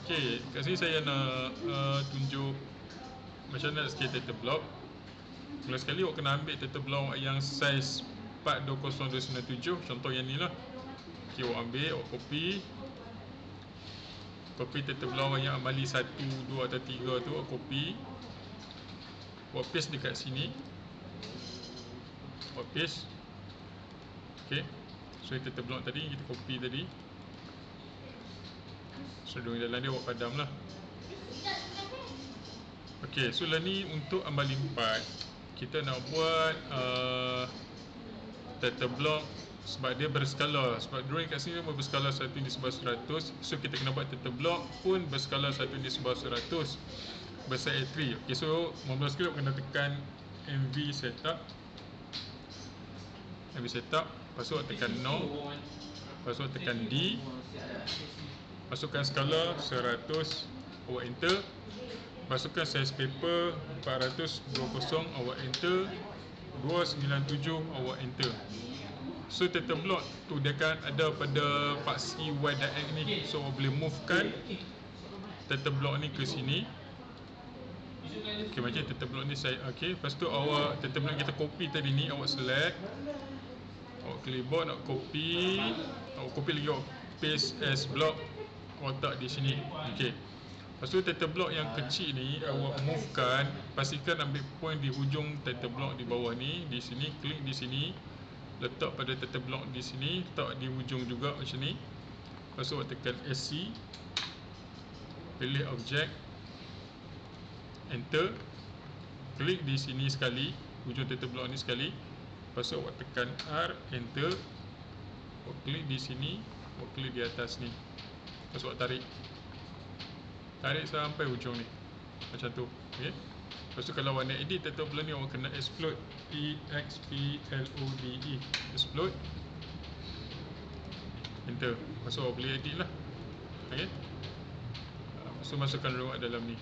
Okay, kat sini saya nak tunjuk macam mana nak scale title block. Mula sekali awak kena ambil title block yang saiz 420297. Contoh yang ni lah. Okay, awak ambil, awak copy title block yang amali 1, 2 atau 3 tu. Awak copy, awak paste dekat sini. Awak paste. Okay, so title block tadi kita copy tadi. So dalam dia awak padam lah. Ok, so lah ni untuk amali 4 kita nak buat title block sebab dia berskala. Sebab drawing kat sini berskala 1:100. So kita kena buat title block pun berskala 1:100 besar A3. Ok, so mula sekali kena tekan MV setup. Lepas tu tekan no. Lepas tu tekan D. Masukkan skala 100. Awak enter. Masukkan size paper 420. Awak enter. 297. Awak enter. So title block tu dia kan ada pada part C, Y dan X ni. So awak boleh movekan title block ni ke sini. Ok, macam title block ni saya. Ok, lepas tu awak title block kita copy tadi ni. Awak select, awak clipboard, awak copy lagi, awak paste as block, awak letak di sini. Ok, lepas tu title block yang kecil ni awak movekan. Pastikan ambil point di hujung title block di bawah ni. Di sini, klik di sini, letak pada title block di sini, letak di hujung juga macam ni. Lepas tu awak tekan SC, pilih object, enter, klik di sini sekali, hujung title block ni sekali. Lepas tu awak tekan R, enter, awak klik di sini, awak klik di atas ni. Lepas tu awak tarik sampai hujung ni macam tu. Okay, lepas tu kalau awak nak edit title block ni, awak kena explode, EXPLODE, explode, enter. Lepas tu awak boleh edit lah. Okay, lepas tu masukkan ruang dalam ni.